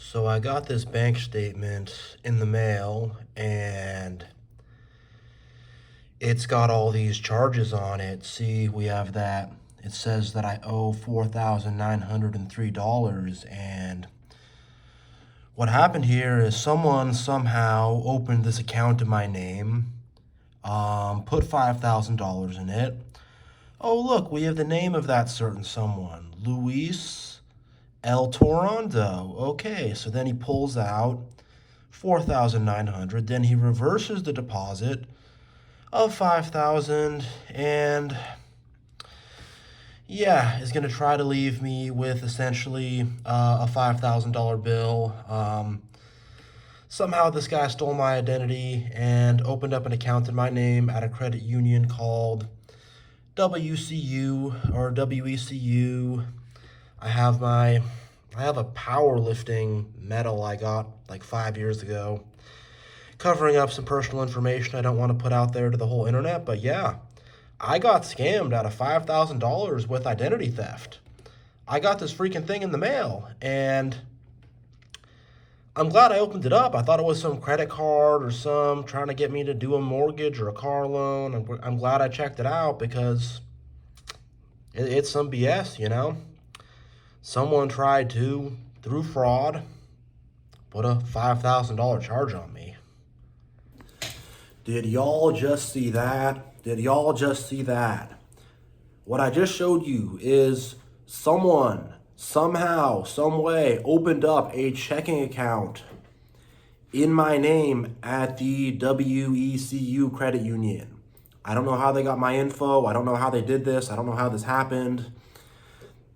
So I got this bank statement in the mail and it's got all these charges on it. See, we have that. It says that I owe $4,903 and what happened here is someone somehow opened this account in my name, put $5,000 in it. Oh, look, we have the name of that certain someone, Luis El Torondo. Okay, so then he pulls out 4,900. Then he reverses the deposit of 5,000 and yeah, is going to try to leave me with essentially a $5,000 bill. Somehow this guy stole my identity and opened up an account in my name at a credit union called WCU or WECU. I have my I have a powerlifting medal I got like 5 years ago, covering up some personal information I don't want to put out there to the whole internet. But yeah, I got scammed out of $5,000 with identity theft. I got this freaking thing in the mail, and I'm glad I opened it up. I thought it was some credit card or some trying to get me to do a mortgage or a car loan. I'm glad I checked it out because it's some BS. Someone tried to, through fraud, put a $5,000 charge on me. Did y'all just see that? Did y'all just see that? What I just showed you is someone, somehow, some way, opened up a checking account in my name at the WECU credit union. I don't know how they got my info. I don't know how they did this. I don't know how this happened.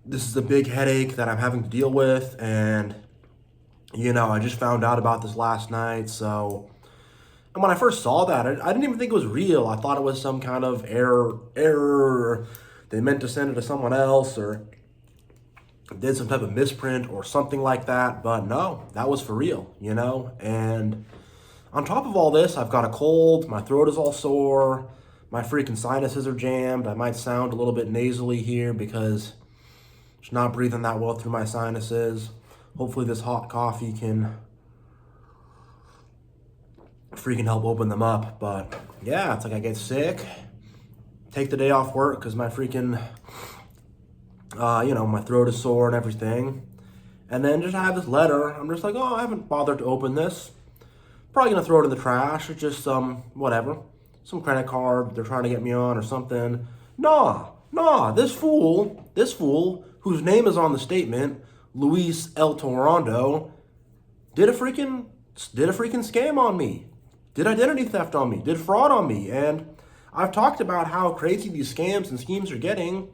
This is a big headache that I'm having to deal with, and I just found out about this last night. So, and when I first saw that, I didn't even think it was real. I thought it was some kind of error. They meant to send it to someone else, or did some type of misprint or something like that. But no, that was for real. And on top of all this, I've got a cold. My throat is all sore. My freaking sinuses are jammed. I might sound a little bit nasally here because just not breathing that well through my sinuses. Hopefully this hot coffee can freaking help open them up. But yeah, it's like I get sick, take the day off work because my freaking, my throat is sore and everything. And then just have this letter. I'm just like, oh, I haven't bothered to open this. Probably gonna throw it in the trash. It's just whatever. Some credit card they're trying to get me on or something. Nah, this fool, whose name is on the statement, Luis El Torondo, did a freaking scam on me, did identity theft on me, did fraud on me. And I've talked about how crazy these scams and schemes are getting.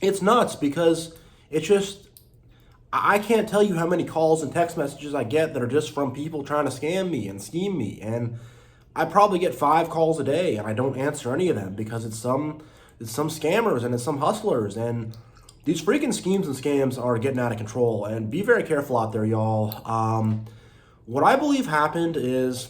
It's nuts because it's just, I can't tell you how many calls and text messages I get that are just from people trying to scam me and scheme me. And I probably get 5 calls a day and I don't answer any of them because it's some scammers and it's some hustlers. And these freaking schemes and scams are getting out of control. And be very careful out there, y'all. What I believe happened is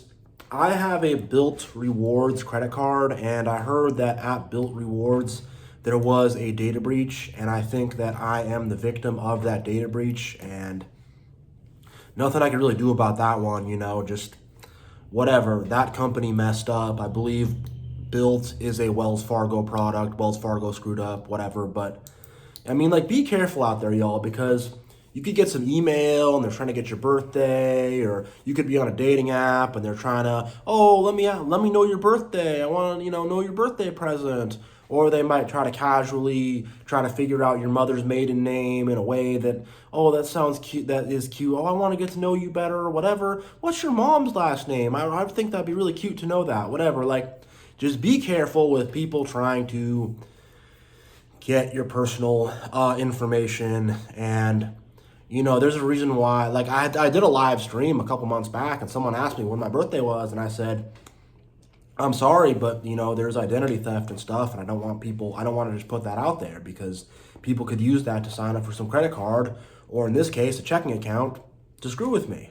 I have a Bilt Rewards credit card, and I heard that at Bilt Rewards there was a data breach, and I think that I am the victim of that data breach, and nothing I can really do about that one, just whatever. That company messed up. I believe Bilt is a Wells Fargo product. Wells Fargo screwed up, whatever. But I mean, be careful out there, y'all, because you could get some email and they're trying to get your birthday, or you could be on a dating app and they're trying to, oh, let me know your birthday. I want to, know your birthday present. Or they might try to casually try to figure out your mother's maiden name in a way that, oh, that sounds cute. That is cute. Oh, I want to get to know you better or whatever. What's your mom's last name? I think that'd be really cute to know that. Whatever. Just be careful with people trying to get your personal information. And there's a reason why. I did a live stream a couple months back, and someone asked me when my birthday was, and I said, I'm sorry, but there's identity theft and stuff, and I don't want to just put that out there because people could use that to sign up for some credit card, or in this case, a checking account, to screw with me.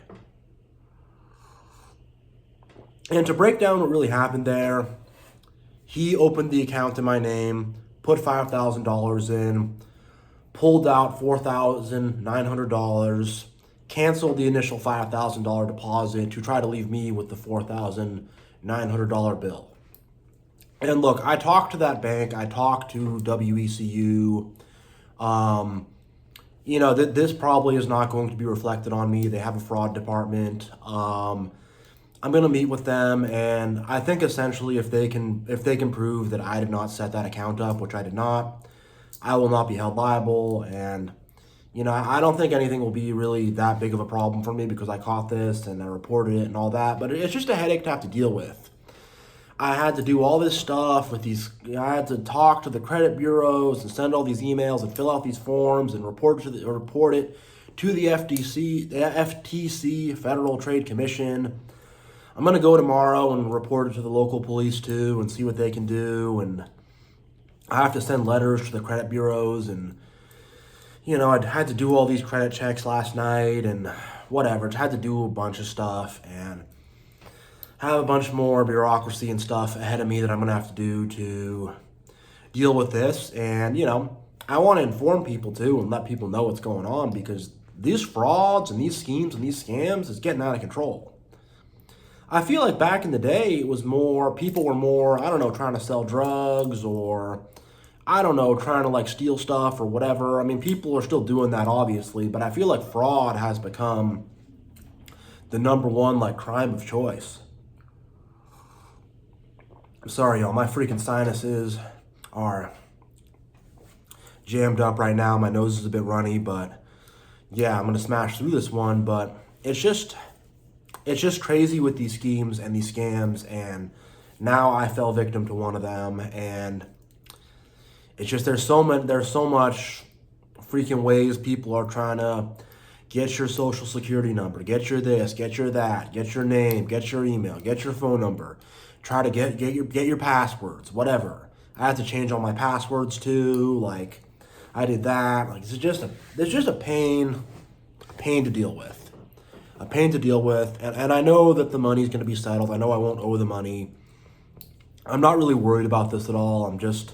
And to break down what really happened there, he opened the account in my name, put $5,000 in, pulled out $4,900, canceled the initial $5,000 deposit to try to leave me with the $4,900 bill. And look, I talked to that bank, I talked to WECU. This probably is not going to be reflected on me. They have a fraud department. I'm going to meet with them, and I think essentially if they can prove that I did not set that account up, which I did not, I will not be held liable. And I don't think anything will be really that big of a problem for me because I caught this and I reported it and all that. But it's just a headache to have to deal with. I had to do all this stuff with these. I had to talk to the credit bureaus and send all these emails and fill out these forms and report it to the FTC, Federal Trade Commission. I'm gonna go tomorrow and report it to the local police too and see what they can do. And I have to send letters to the credit bureaus, and I'd had to do all these credit checks last night and whatever. I had to do a bunch of stuff and have a bunch more bureaucracy and stuff ahead of me that I'm gonna have to do to deal with this. And I want to inform people too and let people know what's going on, because these frauds and these schemes and these scams is getting out of control. I feel like back in the day, it was more, people were more, I don't know, trying to sell drugs, or I don't know, trying to like steal stuff or whatever. I mean, people are still doing that obviously, but I feel like fraud has become the number one like crime of choice. I'm sorry, y'all, my freaking sinuses are jammed up right now. My nose is a bit runny, but yeah, I'm gonna smash through this one. But it's just crazy with these schemes and these scams, and now I fell victim to one of them, and it's just there's so much freaking ways people are trying to get your social security number, get your this, get your that, get your name, get your email, get your phone number, try to get your passwords, whatever. I had to change all my passwords too, like I did that. Like it's just a pain to deal with. A pain to deal with, and I know that the money's going to be settled. I know I won't owe the money. I'm not really worried about this at all. I'm just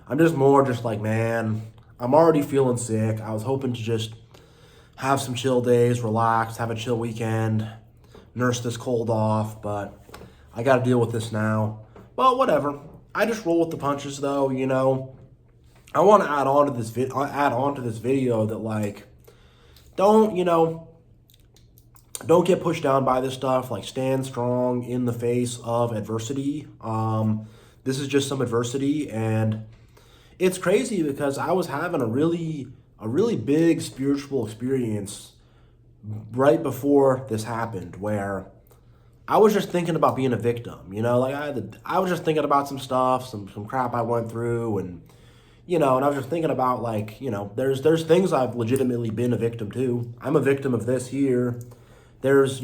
more just like, man, I'm already feeling sick. I was hoping to just have some chill days, relax, have a chill weekend, nurse this cold off, but I got to deal with this now. But whatever. I just roll with the punches, though. I want to add on to this video that like, don't get pushed down by this stuff. Like, stand strong in the face of adversity. This is just some adversity, and it's crazy because I was having a really big spiritual experience right before this happened, where I was just thinking about being a victim. Like I was just thinking about some stuff, some crap I went through, and and I was just thinking about like, there's things I've legitimately been a victim to. I'm a victim of this here. There's,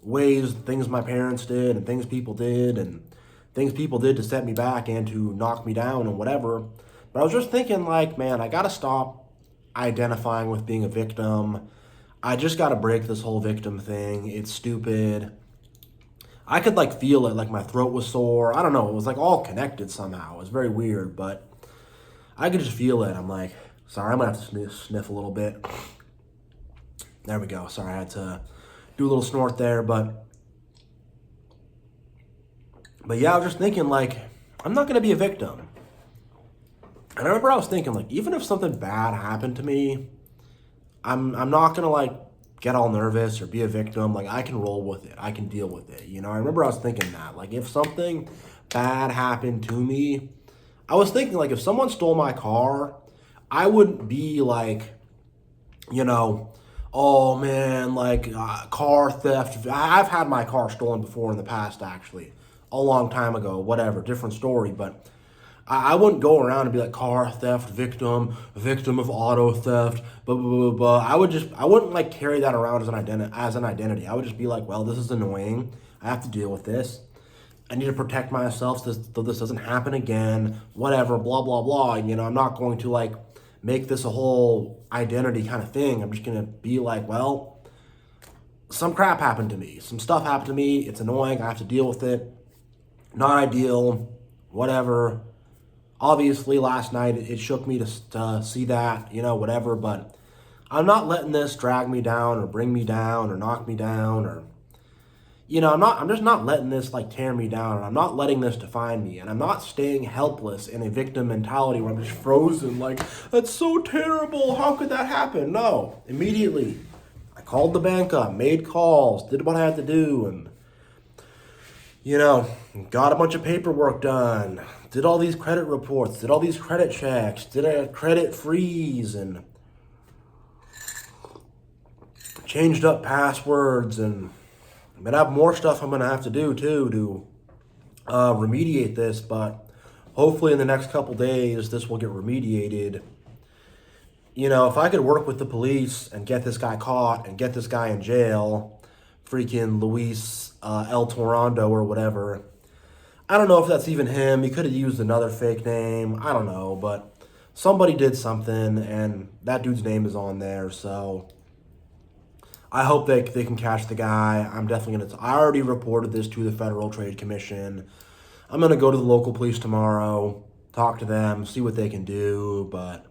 ways, things my parents did and things people did to set me back and to knock me down and whatever. But I was just thinking like, man, I got to stop identifying with being a victim. I just got to break this whole victim thing. It's stupid. I could like feel it, like my throat was sore. I don't know. It was like all connected somehow. It was very weird, but I could just feel it. I'm like, sorry, I'm going to have to sniff a little bit. There we go. Sorry, I had to do a little snort there, but yeah, I was just thinking like, I'm not gonna be a victim. And I remember I was thinking like, even if something bad happened to me, I'm not gonna like get all nervous or be a victim. Like I can roll with it. I can deal with it. I remember I was thinking that like, if something bad happened to me, I was thinking like, if someone stole my car, I wouldn't be like, oh man, like car theft. I've had my car stolen before in the past, actually, a long time ago, whatever, different story. But I wouldn't go around and be like car theft victim of auto theft, blah, blah, blah, blah. I wouldn't like carry that around as an identity. I would just be like, well, this is annoying. I have to deal with this. I need to protect myself so this doesn't happen again, whatever, blah, blah, blah. I'm not going to like make this a whole identity kind of thing. I'm just going to be like, well, some crap happened to me. Some stuff happened to me. It's annoying. I have to deal with it. Not ideal, whatever. Obviously, last night it shook me to see that, whatever. But I'm not letting this drag me down or bring me down or knock me down or, I'm just not letting this like tear me down, and I'm not letting this define me, and I'm not staying helpless in a victim mentality where I'm just frozen like, that's so terrible, how could that happen? No, immediately I called the bank up, made calls, did what I had to do, and got a bunch of paperwork done, did all these credit reports, did all these credit checks, did a credit freeze, and changed up passwords, and I'm gonna have more stuff I'm gonna have to do too to remediate this, but hopefully in the next couple days this will get remediated. If I could work with the police and get this guy caught and get this guy in jail, freaking Luis El Torondo or whatever. I don't know if that's even him. He could have used another fake name. I don't know, but somebody did something and that dude's name is on there, so I hope they can catch the guy. I'm definitely I already reported this to the Federal Trade Commission. I'm going to go to the local police tomorrow, talk to them, see what they can do. But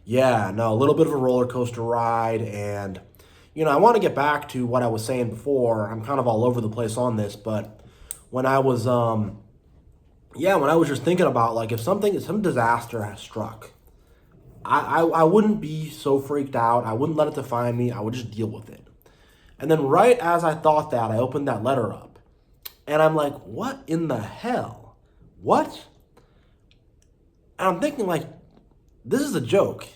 yeah, no, a little bit of a roller coaster ride. And, I want to get back to what I was saying before. I'm kind of all over the place on this, but when I was, when I was just thinking about like if some disaster has struck, I wouldn't be so freaked out. I wouldn't let it define me. I would just deal with it. And then right as I thought that, I opened that letter up. And I'm like, what in the hell? What? And I'm thinking like, this is a joke.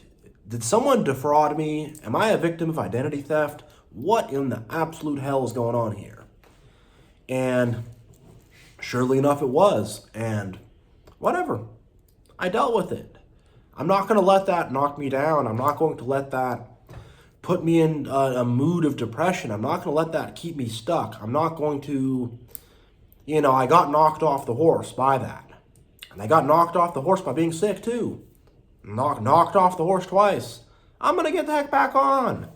Did someone defraud me? Am I a victim of identity theft? What in the absolute hell is going on here? And surely enough, it was. And whatever. I dealt with it. I'm not going to let that knock me down. I'm not going to let that put me in a mood of depression. I'm not going to let that keep me stuck. I'm not going to, I got knocked off the horse by that. And I got knocked off the horse by being sick too. Knocked off the horse twice. I'm going to get the heck back on.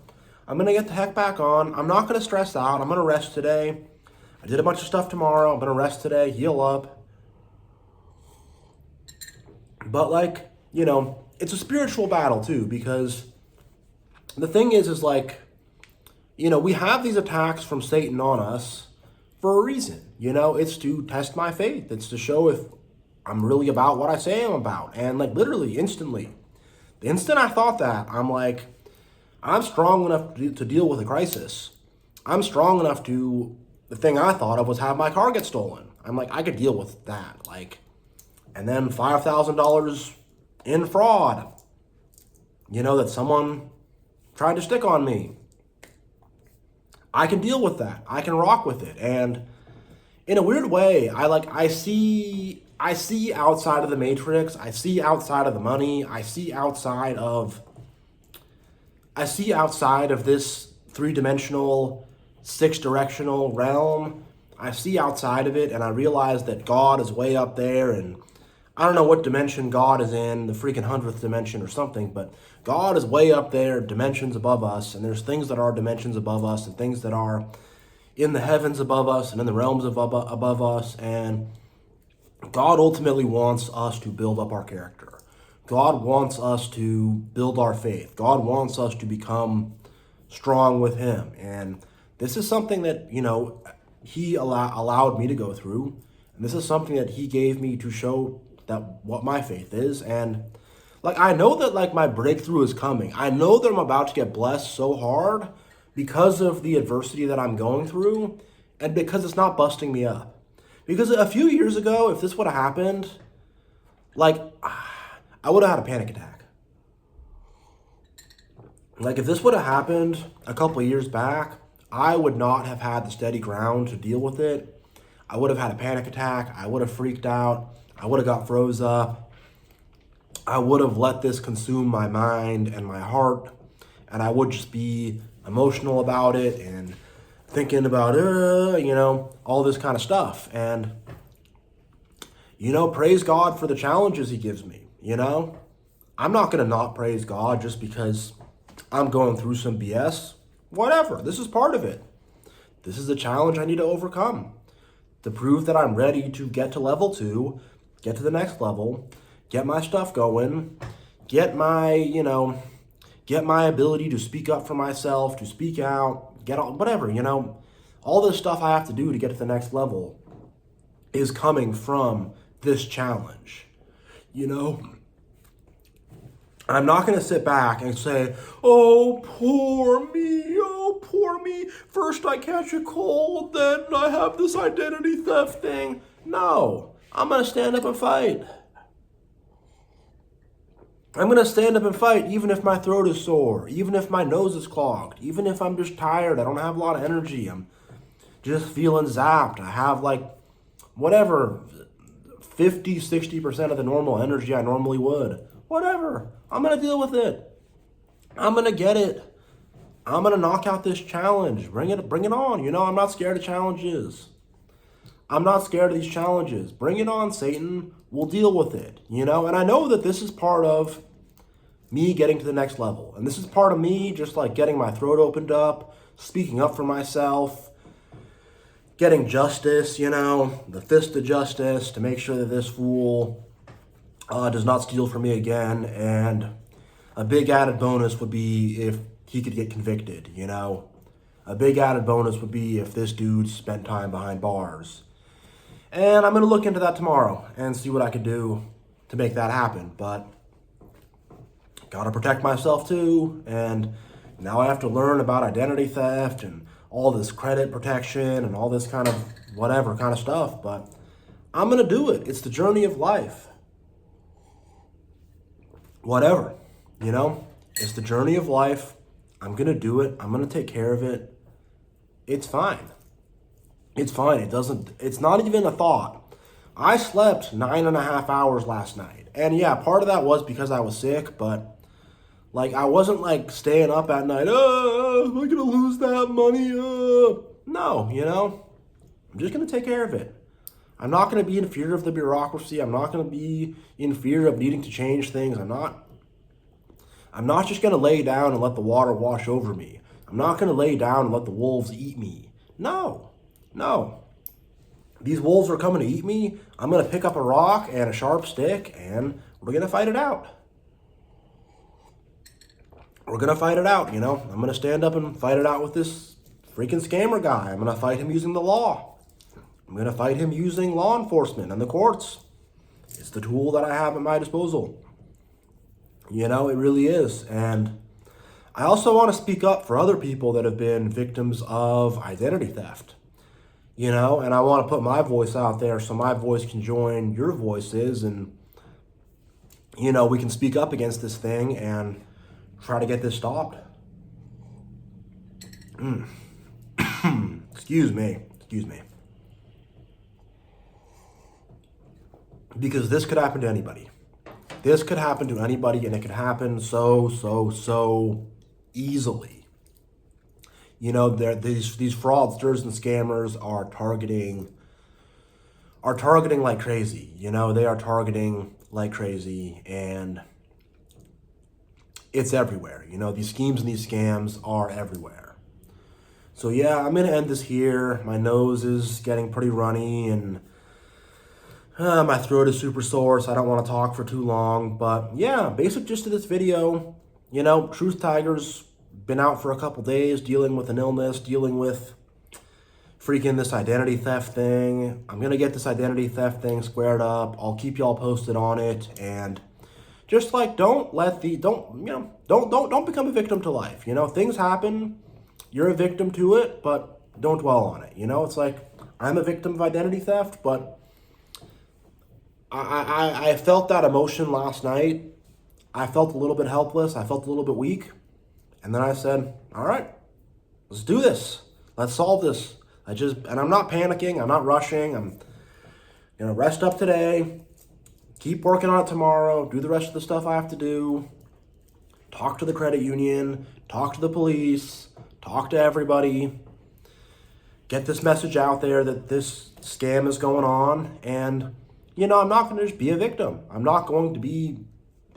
I'm going not going to stress out. I'm going to rest today. I did a bunch of stuff tomorrow. I'm going to rest today, heal up. But it's a spiritual battle too, because the thing is like, we have these attacks from Satan on us for a reason. It's to test my faith. It's to show if I'm really about what I say I'm about. And like literally instantly, the instant I thought that, I'm like, I'm strong enough to deal with a crisis. I'm strong enough the thing I thought of was have my car get stolen. I'm like, I could deal with that. And then $5,000 in fraud, that someone tried to stick on me. I can deal with that. I can rock with it. And in a weird way, I see outside of the matrix. I see outside of the money. I see outside of this three-dimensional, six-directional realm. I see outside of it, and I realize that God is way up there, and I don't know what dimension God is in, the freaking 100th dimension or something, but God is way up there, dimensions above us, and there's things that are dimensions above us and things that are in the heavens above us and in the realms above us, and God ultimately wants us to build up our character. God wants us to build our faith. God wants us to become strong with Him, and this is something that, He allowed me to go through, and this is something that He gave me to show that what my faith is. And I know that my breakthrough is coming. I know that I'm about to get blessed so hard because of the adversity that I'm going through and because it's not busting me up. Because a few years ago, if this would have happened, I would have had a panic attack. If this would have happened a couple of years back, I would not have had the steady ground to deal with it. I would have had a panic attack. I would have freaked out. I would have got froze up. I would have let this consume my mind and my heart, and I would just be emotional about it and thinking about, all this kind of stuff. And, praise God for the challenges He gives me, I'm not going to not praise God just because I'm going through some BS. Whatever, this is part of it. This is a challenge I need to overcome to prove that I'm ready to get to level 2, get to the next level, get my stuff going, get my, get my ability to speak up for myself, to speak out, get all, whatever, all this stuff I have to do to get to the next level is coming from this challenge. I'm not going to sit back and say, oh, poor me. First I catch a cold, then I have this identity theft thing. No, I'm going to stand up and fight. I'm going to stand up and fight even if my throat is sore, even if my nose is clogged, even if I'm just tired, I don't have a lot of energy, I'm just feeling zapped. I have whatever, 50, 60% of the normal energy I normally would. Whatever. I'm going to deal with it. I'm going to get it. I'm going to knock out this challenge. Bring it on. I'm not scared of challenges. I'm not scared of these challenges. Bring it on, Satan. We'll deal with it, And I know that this is part of me getting to the next level. And this is part of me just getting my throat opened up, speaking up for myself, getting justice, the fist of justice to make sure that this fool does not steal from me again. And a big added bonus would be if he could get convicted, A big added bonus would be if this dude spent time behind bars. And I'm going to look into that tomorrow and see what I could do to make that happen. But got to protect myself too. And now I have to learn about identity theft and all this credit protection and all this kind of whatever kind of stuff. But I'm going to do it. It's the journey of life. Whatever, it's the journey of life. I'm going to do it. I'm going to take care of it. It's fine. It's fine. It's not even a thought. I slept 9.5 hours last night. And yeah, part of that was because I was sick, but I wasn't staying up at night. Oh, am I going to lose that money? No, I'm just going to take care of it. I'm not going to be in fear of the bureaucracy. I'm not going to be in fear of needing to change things. I'm not just going to lay down and let the water wash over me. I'm not going to lay down and let the wolves eat me. No. These wolves are coming to eat me. I'm going to pick up a rock and a sharp stick, and we're going to fight it out. I'm going to stand up and fight it out with this freaking scammer guy. I'm going to fight him using the law. I'm going to fight him using law enforcement and the courts. It's the tool that I have at my disposal. It really is. And I also want to speak up for other people that have been victims of identity theft. And I want to put my voice out there so my voice can join your voices and, we can speak up against this thing and try to get this stopped. Excuse me. Because this could happen to anybody. This could happen to anybody, and it could happen so easily. These fraudsters and scammers are targeting like crazy. They are targeting like crazy, and it's everywhere. These schemes and these scams are everywhere. So yeah, I'm going to end this here. My nose is getting pretty runny, and my throat is super sore, so I don't want to talk for too long. But yeah, basic gist of this video, Truth Tiger's been out for a couple days dealing with an illness, dealing with freaking this identity theft thing. I'm going to get this identity theft thing squared up. I'll keep y'all posted on it. And just don't become a victim to life. Things happen. You're a victim to it, but don't dwell on it. It's I'm a victim of identity theft, but I felt that emotion last night. I felt a little bit helpless. I felt a little bit weak. And then I said, all right, let's do this. Let's solve this. And I'm not panicking. I'm not rushing. I'm going to rest up today, keep working on it tomorrow, do the rest of the stuff I have to do, talk to the credit union, talk to the police, talk to everybody, get this message out there that this scam is going on. And, I'm not going to just be a victim. I'm not going to be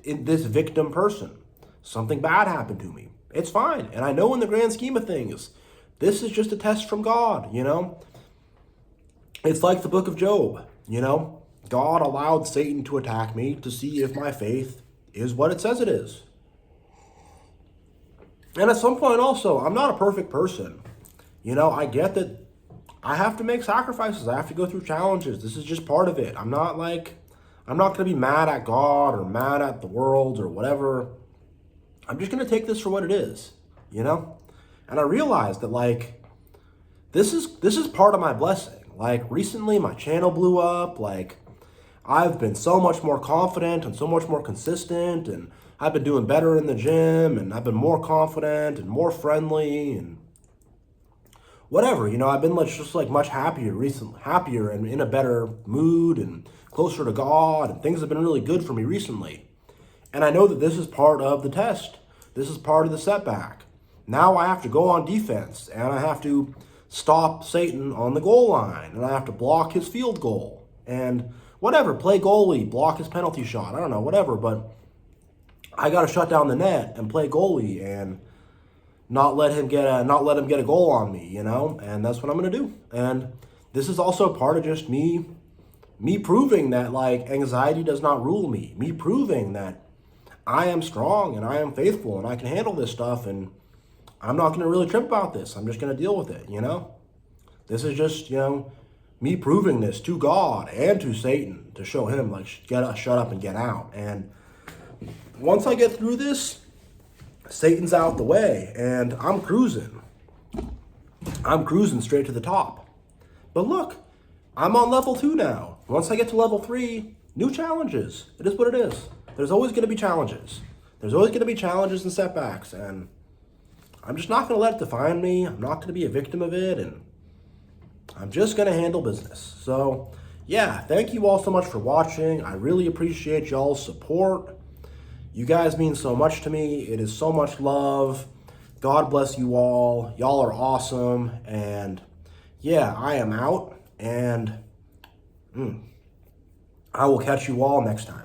this victim person. Something bad happened to me. It's fine. And I know in the grand scheme of things, this is just a test from God, It's like the book of Job, God allowed Satan to attack me to see if my faith is what it says it is. And at some point also, I'm not a perfect person. You know, I get that I have to make sacrifices. I have to go through challenges. This is just part of it. I'm not going to be mad at God or mad at the world or whatever. I'm just going to take this for what it is, you know? And I realized that like this is part of my blessing. Like recently my channel blew up, like I've been so much more confident and so much more consistent, and I've been doing better in the gym, and I've been more confident and more friendly and whatever, you know, I've been like just like much happier recently, happier and in a better mood and closer to God, and things have been really good for me recently. And I know that this is part of the test. This is part of the setback. Now I have to go on defense, and I have to stop Satan on the goal line, and I have to block his field goal, and whatever, play goalie, block his penalty shot. I don't know, whatever, but I got to shut down the net and play goalie and not let him get a goal on me, you know? And that's what I'm going to do. And this is also part of just me proving that like anxiety does not rule me. Me proving that I am strong and I am faithful and I can handle this stuff, and I'm not going to really trip about this. I'm just going to deal with it, you know? This is just, you know, me proving this to God and to Satan to show him like shut up and get out. And once I get through this, Satan's out the way, and I'm cruising. I'm cruising straight to the top. But look, I'm on level 2 now. Once I get to level 3, new challenges. It is what it is. There's always going to be challenges. There's always going to be challenges and setbacks, and I'm just not going to let it define me. I'm not going to be a victim of it, and I'm just going to handle business. So, yeah, thank you all so much for watching. I really appreciate y'all's support. You guys mean so much to me. It is so much love. God bless you all. Y'all are awesome. And yeah, I am out. And I will catch you all next time.